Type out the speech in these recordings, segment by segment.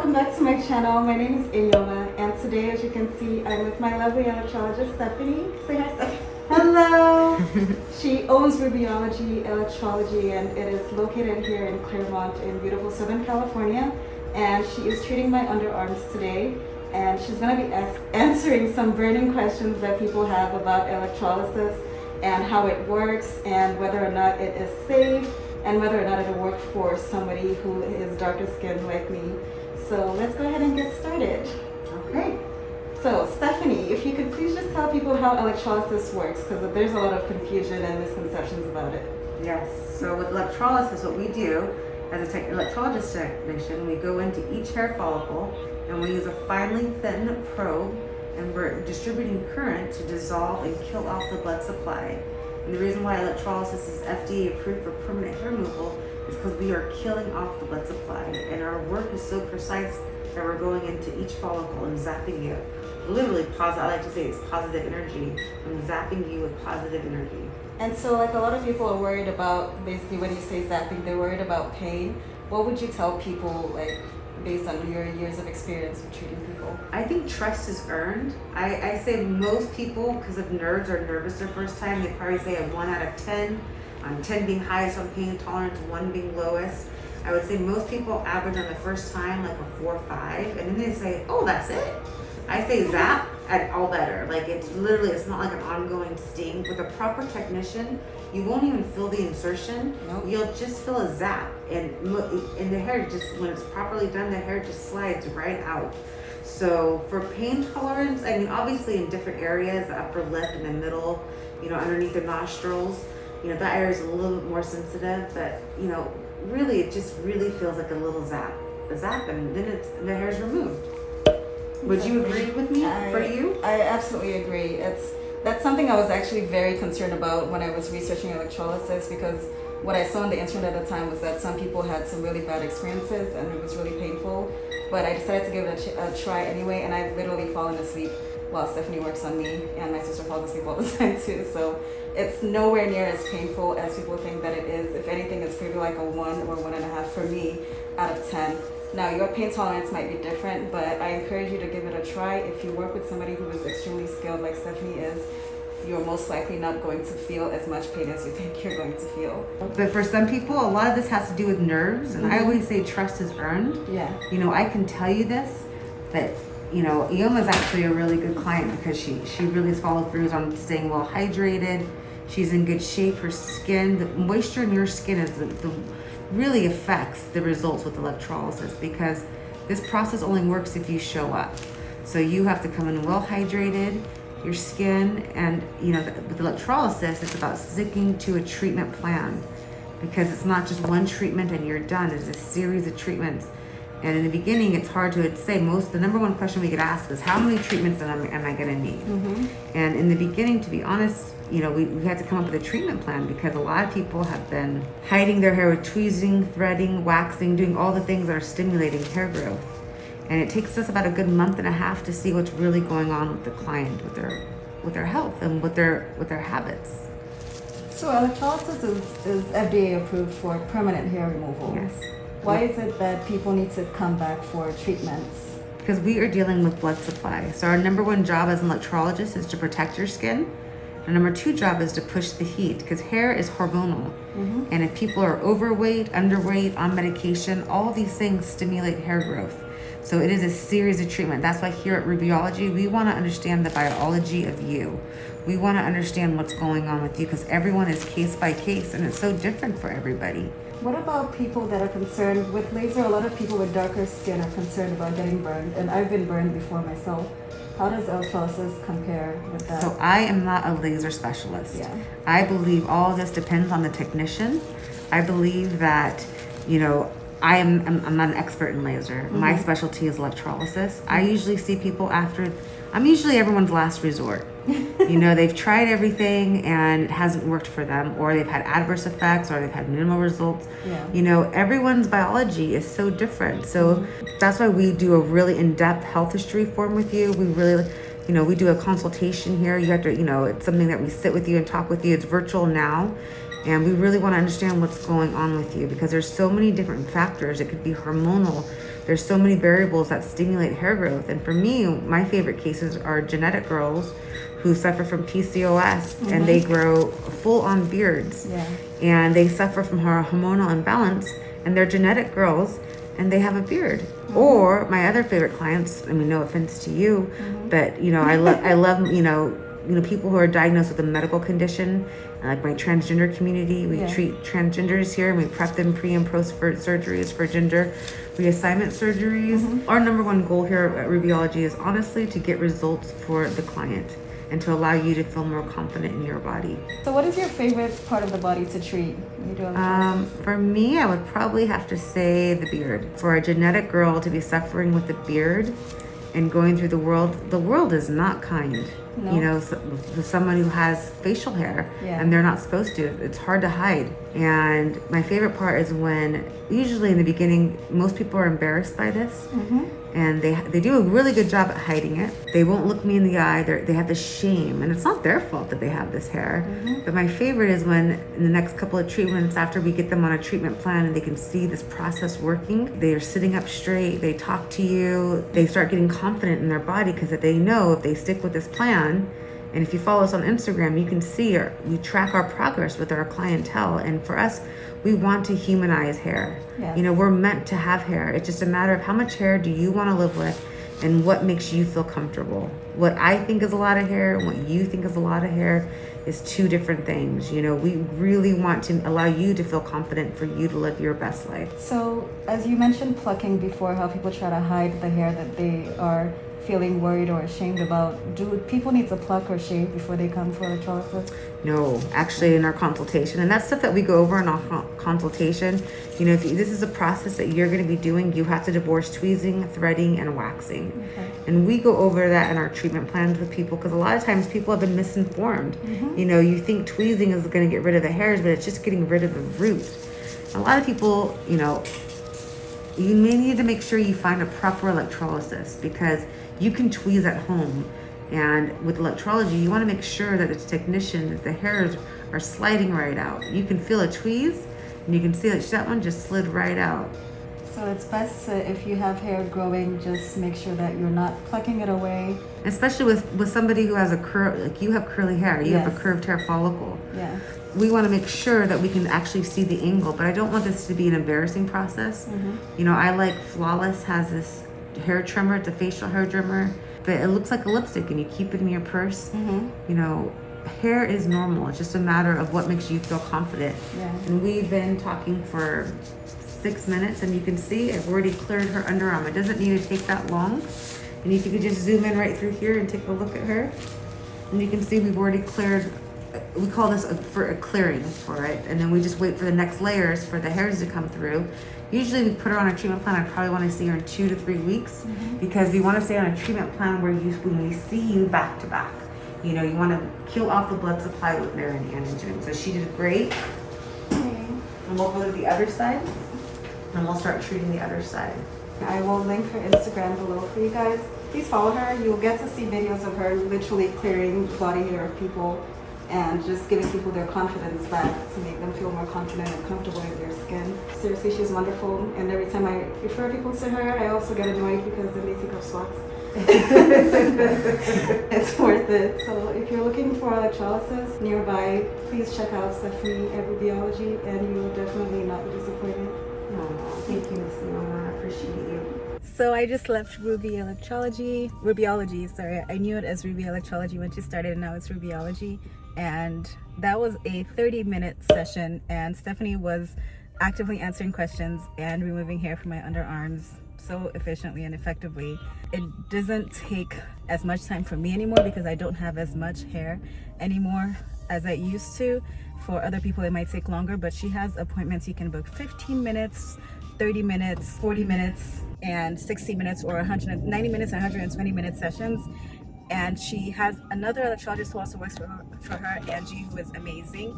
welcome back to my channel. My name is Inyoma, and today, as you can see, I'm with my lovely electrologist, Stephanie. Say hi, Stephanie. Hello! She owns Rubyology Electrology, and it is located here in Claremont in beautiful Southern California. And she is treating my underarms today, and she's going to be answering some burning questions that people have about electrolysis and how it works and whether or not it is safe and whether or not it'll work for somebody who is darker skinned like me. So let's go ahead and get started. Okay. So Stephanie, if you could please just tell people how electrolysis works, because there's a lot of confusion and misconceptions about it. Yes. So with electrolysis, what we do as a electrologist technician, we go into each hair follicle and we use a finely thin probe, and we're distributing current to dissolve and kill off the blood supply. And the reason why electrolysis is FDA approved for permanent hair removal is because we are killing off the blood supply, and our work is so precise that we're going into each follicle and zapping you. Literally, I like to say it's positive energy. I'm zapping you with positive energy. And so, like, a lot of people are worried about, basically when you say zapping, they're worried about pain. What would you tell people, like, based on your years of experience with treating people? I think trust is earned. I say most people, because of nerves, are nervous their first time. They probably say a 1 out of 10, 10 being highest on pain tolerance, 1 being lowest. I would say most people average on the first time like a 4 or 5, and then they say, oh, that's it. I say zap at all better. Like, it's literally, it's not like an ongoing sting. With a proper technician, you won't even feel the insertion. Nope. You'll just feel a zap, and the hair just, when it's properly done, the hair just slides right out. So for pain tolerance, I mean, obviously in different areas, the upper lip, in the middle, underneath the nostrils, that area is a little bit more sensitive, but really, it just really feels like a little zap, and then the hair's removed. Would you agree with me? For you? I absolutely agree. That's something I was actually very concerned about when I was researching electrolysis, because what I saw on the internet at the time was that some people had some really bad experiences and it was really painful. But I decided to give it a try anyway, and I've literally fallen asleep while Stephanie works on me, and my sister falls asleep all the time too. So it's nowhere near as painful as people think that it is. If anything, it's maybe like a 1 or 1.5 for me out of 10. Now, your pain tolerance might be different, but I encourage you to give it a try. If you work with somebody who is extremely skilled like Stephanie is, you're most likely not going to feel as much pain as you think you're going to feel. But for some people, a lot of this has to do with nerves, and I always say trust is earned. Yeah. I can tell you this, that Ioma is actually a really good client because she really follows through on staying well hydrated. She's in good shape. Her skin, the moisture in your skin is really affects the results with electrolysis, because this process only works if you show up. So you have to come in well hydrated, your skin, and with electrolysis, it's about sticking to a treatment plan, because it's not just one treatment and you're done. It's a series of treatments. And in the beginning, it's hard to say. The number one question we get asked is, how many treatments am I going to need? Mm-hmm. And in the beginning, to be honest, we had to come up with a treatment plan, because a lot of people have been hiding their hair with tweezing, threading, waxing, doing all the things that are stimulating hair growth. And it takes us about a good 1.5 months to see what's really going on with the client, with their health and with their habits. So electrolysis is FDA approved for permanent hair removal. Yes. Why is it that people need to come back for treatments? Because we are dealing with blood supply. So our number 1 job as an electrologist is to protect your skin. Our number 2 job is to push the heat, because hair is hormonal. Mm-hmm. And if people are overweight, underweight, on medication, all these things stimulate hair growth. So it is a series of treatment. That's why here at Rubyology, we want to understand the biology of you. We want to understand what's going on with you, because everyone is case by case, and it's so different for everybody. What about people that are concerned with laser? A lot of people with darker skin are concerned about getting burned, and I've been burned before myself. How does electrolysis compare with that? So I am not a laser specialist. Yeah. I believe all of this depends on the technician. I believe that, I'm not an expert in laser. Mm-hmm. My specialty is electrolysis. I usually see people I'm usually everyone's last resort. They've tried everything and it hasn't worked for them, or they've had adverse effects, or they've had minimal results. Yeah. Everyone's biology is so different. So that's why we do a really in-depth health history form with you. We really, we do a consultation here. You have to, it's something that we sit with you and talk with you. It's virtual now. And we really want to understand what's going on with you, because there's so many different factors. It could be hormonal. There's so many variables that stimulate hair growth. And for me, my favorite cases are genetic girls who suffer from PCOS and they grow full-on beards. Yeah. And they suffer from hormonal imbalance, and they're genetic girls and they have a beard. Or my other favorite clients, I mean, no offense to you, but you know, I love, you know, people who are diagnosed with a medical condition, like my transgender community. We treat transgenders here, and we prep them pre and post for surgeries for gender reassignment surgeries. Our number one goal here at Rubiology is honestly to get results for the client and to allow you to feel more confident in your body. So what is your favorite part of the body to treat when you do electrolysis? For me, I would probably have to say the beard. For a genetic girl to be suffering with a beard and going through the world is not kind. No. You know, for someone who has facial hair and they're not supposed to, it's hard to hide. And my favorite part is when, usually in the beginning, most people are embarrassed by this. And they do a really good job at hiding it. They won't look me in the eye. They have the shame, and it's not their fault that they have this hair. But my favorite is when in the next couple of treatments, after we get them on a treatment plan and they can see this process working, they are sitting up straight, they talk to you, they start getting confident in their body, because they know if they stick with this plan. And if you follow us on Instagram, you can see we track our progress with our clientele. And for us, we want to humanize hair. Yes. You know, we're meant to have hair. It's just a matter of how much hair do you want to live with and what makes you feel comfortable. What I think is a lot of hair and what you think is a lot of hair is two different things. You know, we really want to allow you to feel confident for you to live your best life. So as you mentioned plucking before, how people try to hide the hair that they are feeling worried or ashamed about, do people need to pluck or shave before they come for electrolysis? No, actually in our consultation, and that's stuff that we go over in our consultation. You know, if this is a process that you're going to be doing, you have to divorce tweezing, threading, and waxing. And we go over that in our treatment plans with people, because a lot of times people have been misinformed. You know, you think tweezing is going to get rid of the hairs, but it's just getting rid of the root. A lot of people, you know, you may need to make sure you find a proper electrolysis, because you can tweeze at home. And with electrology, you want to make sure that it's technician, that the hairs are sliding right out. You can feel a tweeze, and you can see that one just slid right out. So it's best if you have hair growing, just make sure that you're not plucking it away. Especially with somebody who has a curl, like you have curly hair, you have a curved hair follicle. Yeah. We want to make sure that we can actually see the angle, but I don't want this to be an embarrassing process. You know, I like Flawless has this hair trimmer, it's a facial hair trimmer, but it looks like a lipstick and you keep it in your purse. You know, hair is normal. It's just a matter of what makes you feel confident. And we've been talking for 6 minutes, and you can see I've already cleared her underarm. It doesn't need to take that long. And if you could just zoom in right through here and take a look at her, and you can see we've already cleared. We call this for a clearing for it, and then we just wait for the next layers for the hairs to come through. Usually we put her on a treatment plan. I probably want to see her in 2 to 3 weeks, because you want to stay on a treatment plan where when we see you back to back, you know, you want to kill off the blood supply with Mary antigen. So she did great. And we'll go to the other side, and we'll start treating the other side. I will link her Instagram below for you guys. Please follow her. You'll get to see videos of her literally clearing body hair of people and just giving people their confidence back to make them feel more confident and comfortable in their skin. Seriously, she's wonderful. And every time I refer people to her, I also get annoyed because then they take off spots. It's worth it. So if you're looking for electrolysis nearby, please check out Stephanie at Rubiology, and you will definitely not be disappointed. Oh, thank you, Miss Mama. I appreciate you. So I just left Rubiology, sorry. I knew it as Ruby Electrology when she started, and now it's Rubiology. And that was a 30-minute session, and Stephanie was actively answering questions and removing hair from my underarms so efficiently and effectively. It doesn't take as much time for me anymore because I don't have as much hair anymore as I used to. For other people it might take longer, but she has appointments you can book 15 minutes, 30 minutes, 40 minutes, and 60 minutes, or 190 minutes and 120 minute sessions. and she has another electrologist who also works for her, Angie, who is amazing.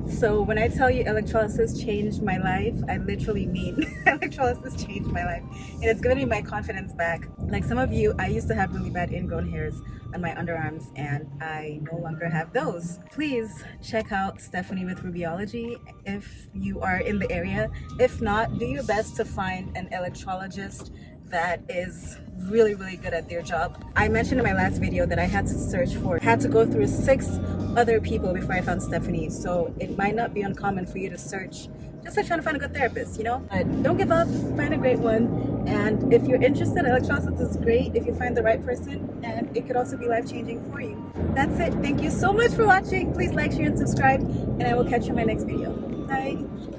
So when I tell you electrolysis changed my life, I literally mean electrolysis changed my life, and it's given me my confidence back. Like some of you, I used to have really bad ingrown hairs on my underarms, and I no longer have those. Please check out Stephanie with Rubiology if you are in the area. If not, do your best to find an electrologist that is really good at their job. I mentioned in my last video that I had to go through 6 other people before I found Stephanie, so it might not be uncommon for you to search just like trying to find a good therapist, you know? But don't give up, find a great one, and if you're interested, electrolysis is great if you find the right person, and it could also be life-changing for you. That's it. Thank you so much for watching. Please like, share, and subscribe, and I will catch you in my next video. Bye.